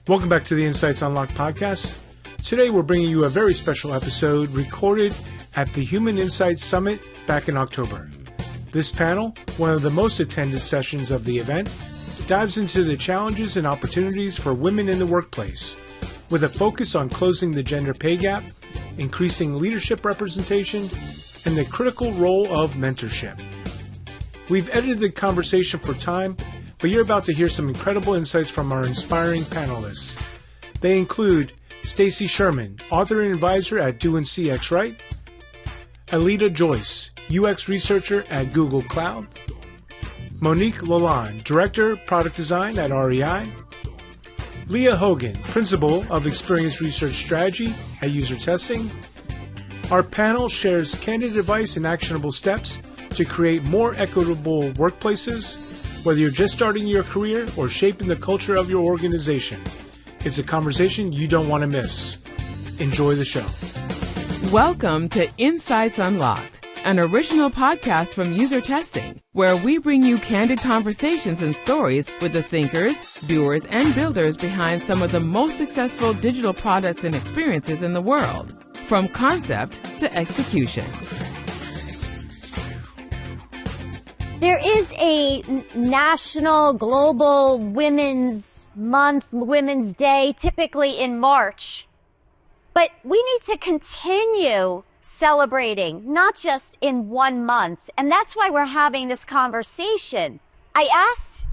Welcome back to the Insights Unlocked podcast. Today we're bringing you a very special episode recorded at the Human Insights Summit back in October. This panel, one of the most attended sessions of the event, dives into the challenges and opportunities for women in the workplace, with a focus on closing the gender pay gap, increasing leadership representation, and the critical role of mentorship. We've edited the conversation for time, but you're about to hear some incredible insights from our inspiring panelists. They include Stacy Sherman, author and advisor at Do and CX Right; Alita Joyce, UX researcher at Google Cloud; Monique Lalonde, director, product design at REI; Lija Hogan, principal of experience research strategy at UserTesting. Our panel shares candid advice and actionable steps to create more equitable workplaces, whether you're just starting your career or shaping the culture of your organization. It's a conversation you don't want to miss. Enjoy the show. Welcome to Insights Unlocked, an original podcast from UserTesting, where we bring you candid conversations and stories with the thinkers, doers, and builders behind some of the most successful digital products and experiences in the world, from concept to execution. There is a national, global Women's Month, Women's Day, typically in March. But we need to continue celebrating, not just in 1 month. And that's why we're having this conversation. I asked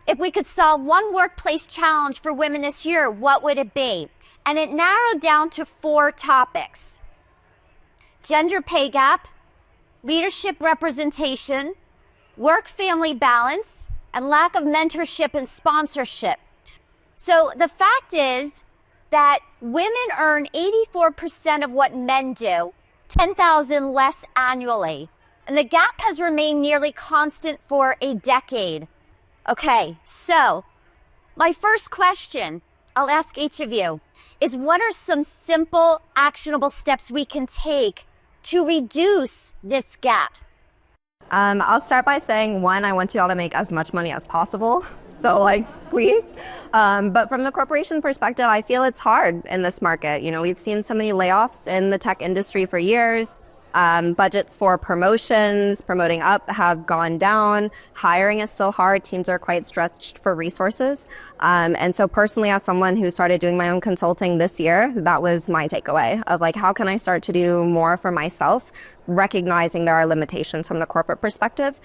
if we could solve one workplace challenge for women this year, what would it be? And it narrowed down to 4 topics: gender pay gap, leadership representation, work-family balance, and lack of mentorship and sponsorship. So the fact is that women earn 84% of what men do, $10,000 less annually. And the gap has remained nearly constant for a decade. Okay, so my first question I'll ask each of you is, what are some simple, actionable steps we can take to reduce this gap? I'll start by saying, one, I want you all to make as much money as possible. So, please. But from the corporation perspective, I feel it's hard in this market. You know, we've seen so many layoffs in the tech industry for years. Budgets for promoting up have gone down. Hiring is still hard. Teams are quite stretched for resources. And so personally, as someone who started doing my own consulting this year, that was my takeaway of how can I start to do more for myself, recognizing there are limitations from the corporate perspective.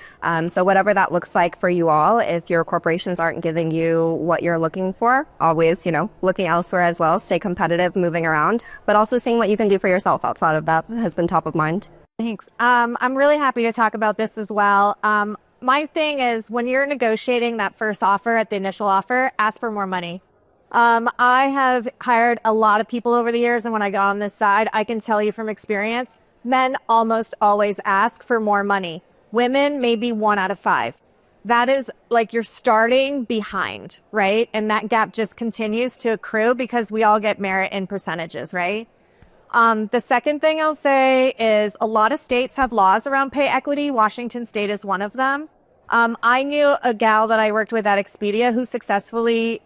So whatever that looks like for you all, if your corporations aren't giving you what you're looking for, always, looking elsewhere as well, stay competitive, moving around, but also seeing what you can do for yourself outside of that has been top of mind. Thanks. I'm really happy to talk about this as well. My thing is, when you're negotiating that first offer at the initial offer, ask for more money. I have hired a lot of people over the years, and when I got on this side, I can tell you from experience, men almost always ask for more money. Women, maybe 1 out of 5. That is you're starting behind, right? And that gap just continues to accrue because we all get merit in percentages, right? The second thing I'll say is a lot of states have laws around pay equity. Washington State is one of them. I knew a gal that I worked with at Expedia who successfully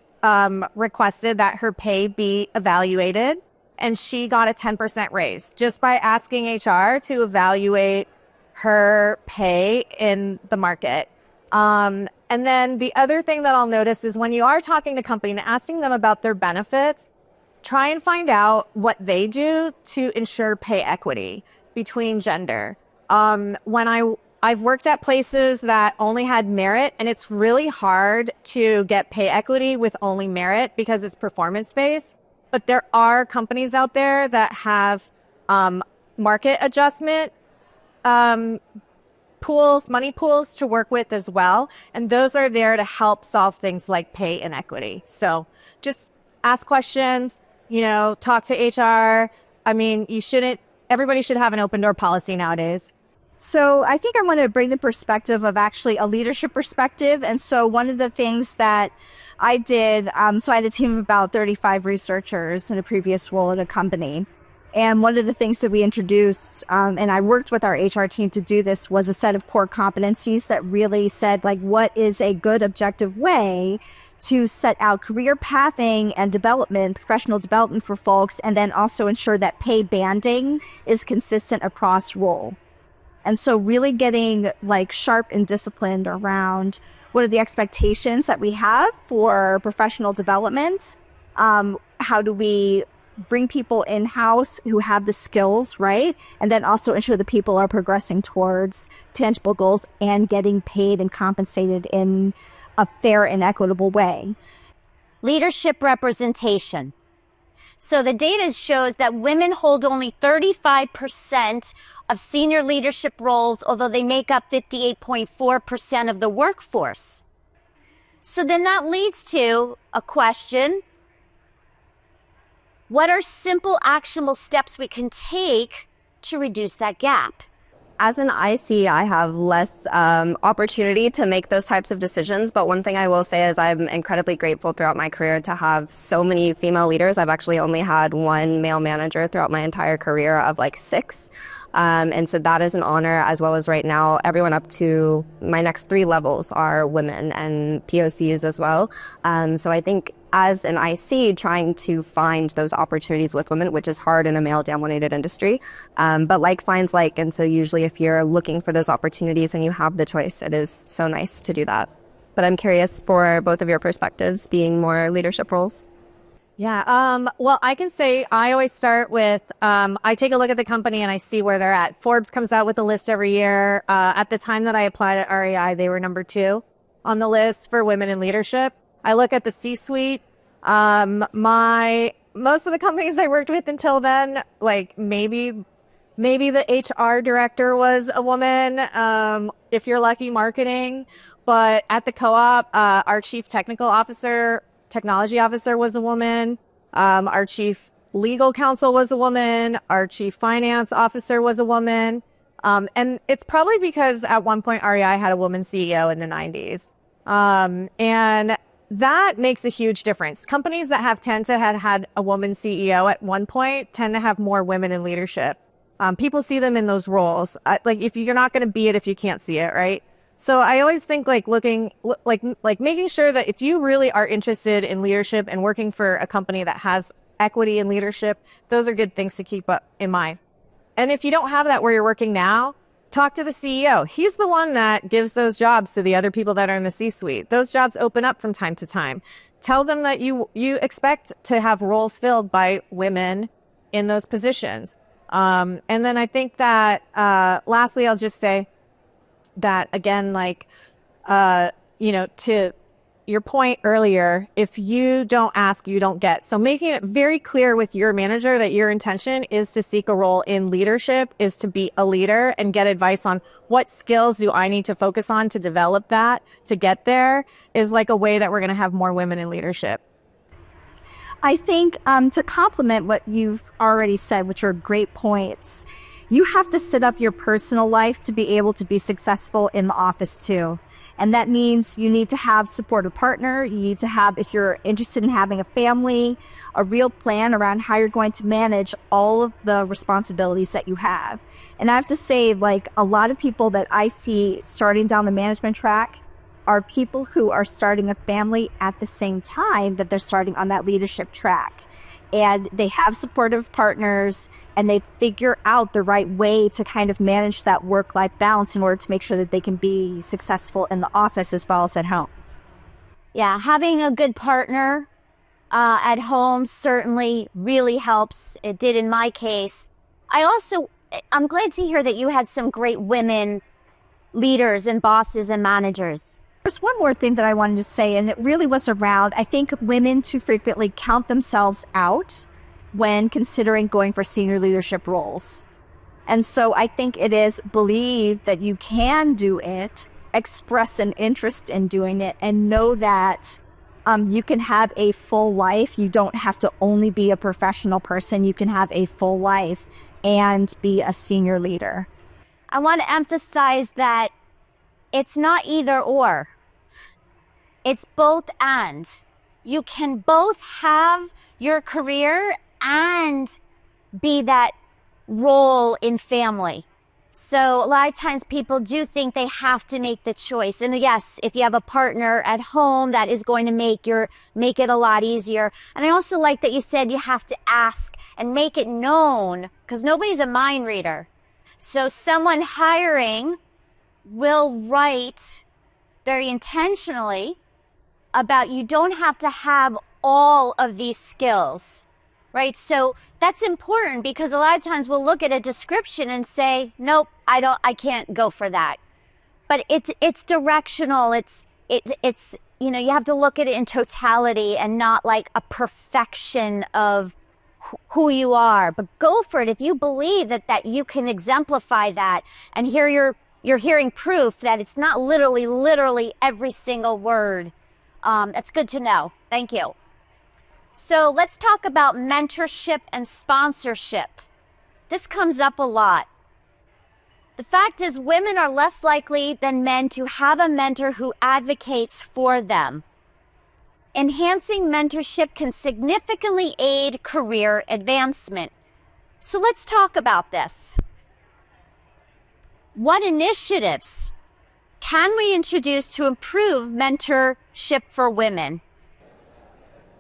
requested that her pay be evaluated, and she got a 10% raise just by asking HR to evaluate her pay in the market. And then the other thing that I'll notice is when you are talking to company and asking them about their benefits, try and find out what they do to ensure pay equity between gender. When I've worked at places that only had merit, and it's really hard to get pay equity with only merit because it's performance-based. But there are companies out there that have market adjustment pools, money pools to work with as well. And those are there to help solve things like pay inequity. So just ask questions, talk to HR. Everybody should have an open door policy nowadays. So I think I want to bring the perspective of actually a leadership perspective. And so one of the things that I did, so I had a team of about 35 researchers in a previous role at a company. And one of the things that we introduced, and I worked with our HR team to do this, was a set of core competencies that really said, what is a good objective way to set out career pathing and development, professional development for folks, and then also ensure that pay banding is consistent across role. And so really getting like sharp and disciplined around what are the expectations that we have for professional development. How do we bring people in-house who have the skills, right? And then also ensure that people are progressing towards tangible goals and getting paid and compensated in a fair and equitable way. Leadership representation. So the data shows that women hold only 35% of senior leadership roles, although they make up 58.4% of the workforce. So then that leads to a question. What are simple, actionable steps we can take to reduce that gap? As an IC, I have less opportunity to make those types of decisions. But one thing I will say is I'm incredibly grateful throughout my career to have so many female leaders. I've actually only had one male manager throughout my entire career of like 6. And so that is an honor, as well as right now, everyone up to my next 3 levels are women and POCs as well. So I think as an IC, trying to find those opportunities with women, which is hard in a male-dominated industry, but like finds like. And so usually if you're looking for those opportunities and you have the choice, it is so nice to do that. But I'm curious for both of your perspectives, being more leadership roles. Yeah. Well, I can say I always start with, I take a look at the company and I see where they're at. Forbes comes out with a list every year. At the time that I applied at REI, they were number 2 on the list for women in leadership. I look at the C-suite. Most of the companies I worked with until then, like maybe the HR director was a woman, if you're lucky, marketing. But at the co-op, our chief technology officer was a woman. Our chief legal counsel was a woman. Our chief finance officer was a woman. And it's probably because at one point REI had a woman CEO in the 90s. And that makes a huge difference. Companies that tend to have had a woman CEO at one point tend to have more women in leadership. People see them in those roles. Like if you're not going to be it if you can't see it, right? So I always think like making sure that if you really are interested in leadership and working for a company that has equity in leadership, those are good things to keep in mind. And if you don't have that where you're working now, talk to the CEO. He's the one that gives those jobs to the other people that are in the C-suite. Those jobs open up from time to time. Tell them that you expect to have roles filled by women in those positions. And then I think that lastly, I'll just say that again, to your point earlier, if you don't ask, you don't get. So making it very clear with your manager that your intention is to seek a role in leadership, is to be a leader and get advice on what skills do I need to focus on to develop that, to get there, is like a way that we're going to have more women in leadership. I think to complement what you've already said, which are great points, you have to set up your personal life to be able to be successful in the office too. And that means you need to have a supportive partner. You need to have, if you're interested in having a family, a real plan around how you're going to manage all of the responsibilities that you have. And I have to say, like, a lot of people that I see starting down the management track are people who are starting a family at the same time that they're starting on that leadership track. And they have supportive partners and they figure out the right way to kind of manage that work-life balance in order to make sure that they can be successful in the office as well as at home. Yeah, having a good partner at home certainly really helps. It did in my case. I'm glad to hear that you had some great women leaders and bosses and managers. There's one more thing that I wanted to say, and it really was around, I think women too frequently count themselves out when considering going for senior leadership roles. And so I think it is believe that you can do it, express an interest in doing it, and know that you can have a full life. You don't have to only be a professional person. You can have a full life and be a senior leader. I want to emphasize that it's not either or. It's both and. You can both have your career and be that role in family. So a lot of times people do think they have to make the choice. And yes, if you have a partner at home, that is going to make it a lot easier. And I also like that you said you have to ask and make it known, because nobody's a mind reader. So someone hiring will write very intentionally about, you don't have to have all of these skills. Right? So that's important, because a lot of times we'll look at a description and say, nope, I can't go for that. But it's directional. It's, you know, you have to look at it in totality and not like a perfection of who you are, but go for it. If you believe that you can exemplify that, and here you're hearing proof that it's not literally every single word. That's good to know. Thank you. So let's talk about mentorship and sponsorship. This comes up a lot. The fact is, women are less likely than men to have a mentor who advocates for them. Enhancing mentorship can significantly aid career advancement. So let's talk about this. What initiatives can we introduce to improve mentorship for women?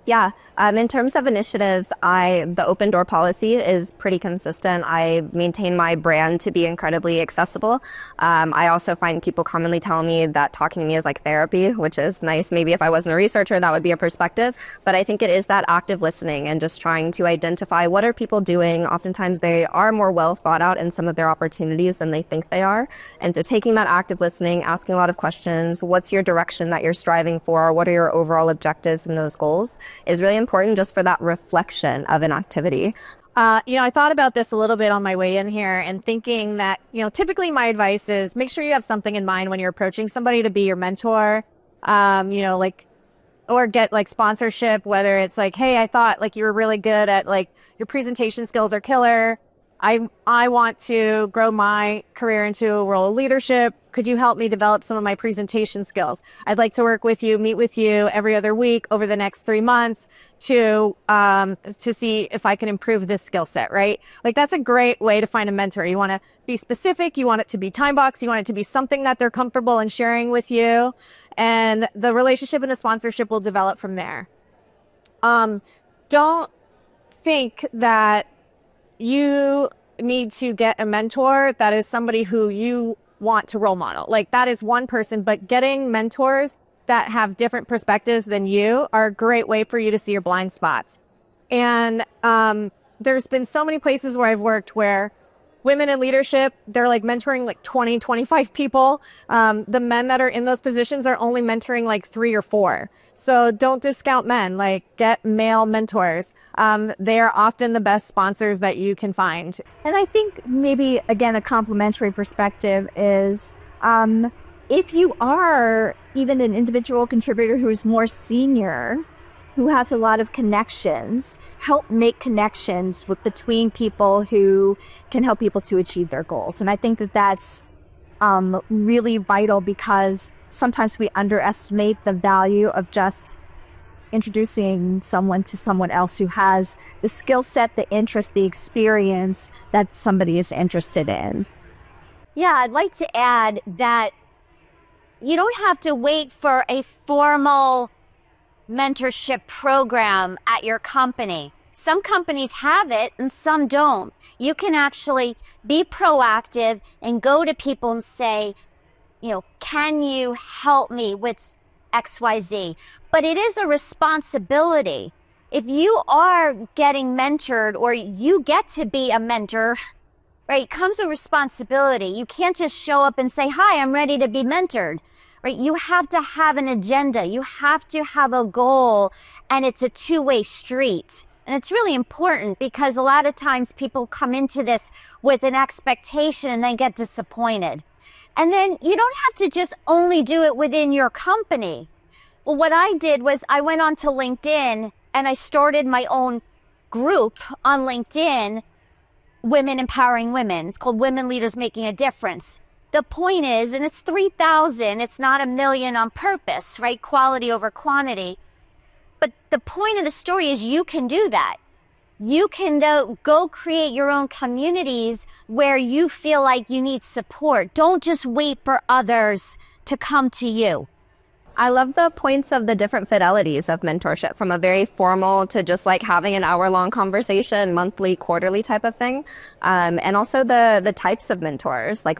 Yeah, in terms of initiatives, the open door policy is pretty consistent. I maintain my brand to be incredibly accessible. I also find people commonly tell me that talking to me is like therapy, which is nice. Maybe if I wasn't a researcher, that would be a perspective. But I think it is that active listening and just trying to identify what are people doing. Oftentimes they are more well thought out in some of their opportunities than they think they are. And so taking that active listening, asking a lot of questions, what's your direction that you're striving for? What are your overall objectives and those goals? Is really important just for that reflection of an activity. I thought about this a little bit on my way in here, and thinking that, typically my advice is make sure you have something in mind when you're approaching somebody to be your mentor, or get like sponsorship, whether it's like, hey, I thought like you were really good at like your presentation skills are killer. I want to grow my career into a role of leadership. Could you help me develop some of my presentation skills? I'd like to work with you, meet with you every other week over the next 3 months to see if I can improve this skill set, right? Like that's a great way to find a mentor. You want to be specific. You want it to be time boxed. You want it to be something that they're comfortable in sharing with you. And the relationship and the sponsorship will develop from there. Don't think that you need to get a mentor that is somebody who you want to role model. Like that is one person, but getting mentors that have different perspectives than you are a great way for you to see your blind spots. And there's been so many places where I've worked where women in leadership, they're like mentoring like 20, 25 people. The men that are in those positions are only mentoring like 3 or 4. So don't discount men, like get male mentors. They are often the best sponsors that you can find. And I think maybe, again, a complementary perspective is if you are even an individual contributor who's more senior, who has a lot of connections, help make connections between people who can help people to achieve their goals. And I think that that's really vital, because sometimes we underestimate the value of just introducing someone to someone else who has the skill set, the interest, the experience that somebody is interested in. Yeah, I'd like to add that you don't have to wait for a formal mentorship program at your company. Some companies have it and some don't. You can actually be proactive and go to people and say, can you help me with XYZ? But it is a responsibility. If you are getting mentored or you get to be a mentor, right, comes a responsibility. You can't just show up and say, hi, I'm ready to be mentored. Right? You have to have an agenda. You have to have a goal, and it's a two-way street. And it's really important, because a lot of times people come into this with an expectation and they get disappointed. And then you don't have to just only do it within your company. Well, what I did was I went onto LinkedIn and I started my own group on LinkedIn, Women Empowering Women. It's called Women Leaders Making a Difference. The point is, and it's 3,000, it's not 1 million on purpose, right? Quality over quantity. But the point of the story is you can do that. you can go create your own communities where you feel like you need support. Don't just wait for others to come to you. I love the points of the different fidelities of mentorship, from a very formal to just like having an hour-long conversation, monthly, quarterly type of thing. And also the types of mentors. Like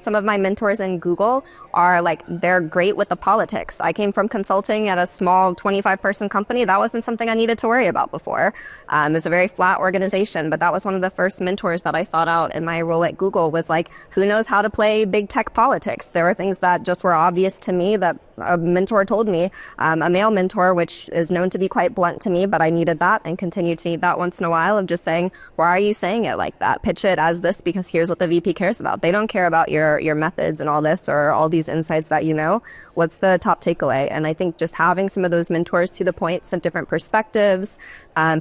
some of my mentors in Google are like, they're great with the politics. I came from consulting at a small 25-person company. That wasn't something I needed to worry about before. It was a very flat organization, but that was one of the first mentors that I sought out in my role at Google, was like, who knows how to play big tech politics? There were things that just were obvious to me that a mentor told me, a male mentor, which is known to be quite blunt to me, but I needed that and continue to need that once in a while, of just saying, why are you saying it like that? Pitch it as this because here's what the VP cares about. They don't care about your methods and all this or all these insights that you know. What's the top takeaway? And I think just having some of those mentors to the points of different perspectives,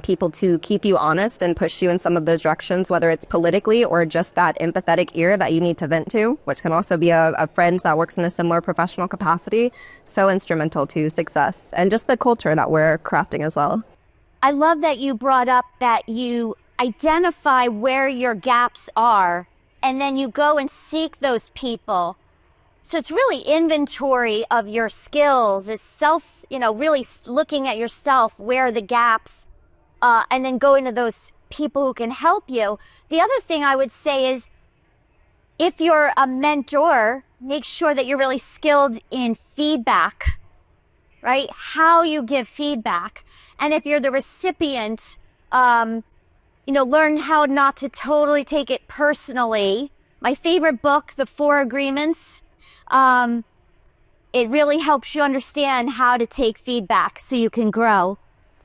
people to keep you honest and push you in some of those directions, whether it's politically or just that empathetic ear that you need to vent to, which can also be a friend that works in a similar professional capacity. So instrumental to success and just the culture that we're crafting as well. I love that you brought up that you identify where your gaps are and then you go and seek those people. So it's really inventory of your skills. It's really looking at yourself, where are the gaps, and then going to those people who can help you. The other thing I would say is, if you're a mentor, make sure that you're really skilled in feedback, right? How you give feedback. And if you're the recipient, learn how not to totally take it personally. My favorite book, The 4 Agreements, it really helps you understand how to take feedback so you can grow.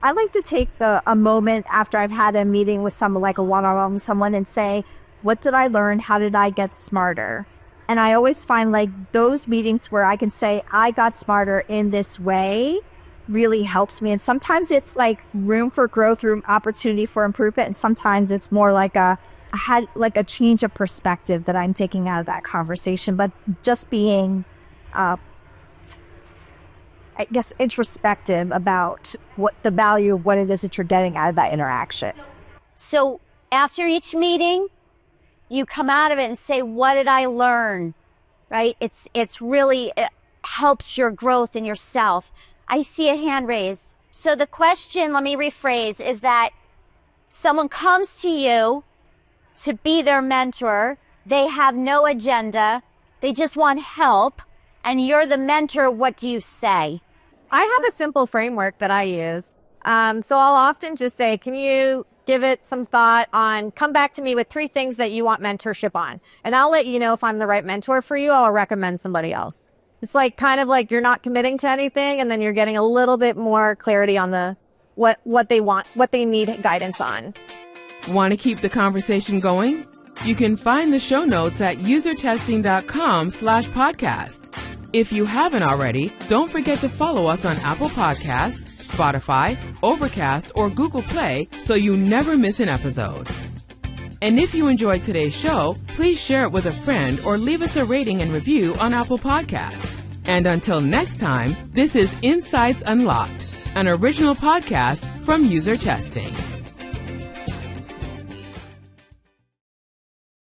I like to take a moment after I've had a meeting with someone, like a one-on-one with someone, and say, what did I learn? How did I get smarter? And I always find like those meetings where I can say, I got smarter in this way, really helps me. And sometimes it's like room for growth, opportunity for improvement. And sometimes it's more like I had like a change of perspective that I'm taking out of that conversation, but just being, I guess, introspective about what the value of what it is that you're getting out of that interaction. So after each meeting, you come out of it and say, what did I learn? Right? It helps your growth in yourself. I see a hand raised. So the question, let me rephrase, is that someone comes to you to be their mentor. They have no agenda. They just want help. And you're the mentor. What do you say? I have a simple framework that I use. So I'll often just say, can you give it some thought on, come back to me with 3 things that you want mentorship on. And I'll let you know if I'm the right mentor for you. I'll recommend somebody else. It's like kind of like you're not committing to anything, and then you're getting a little bit more clarity on what they want, what they need guidance on. Want to keep the conversation going? You can find the show notes at usertesting.com/podcast. If you haven't already, don't forget to follow us on Apple Podcasts, Spotify, Overcast, or Google Play so you never miss an episode. And if you enjoyed today's show, please share it with a friend or leave us a rating and review on Apple Podcasts. And until next time, this is Insights Unlocked, an original podcast from UserTesting.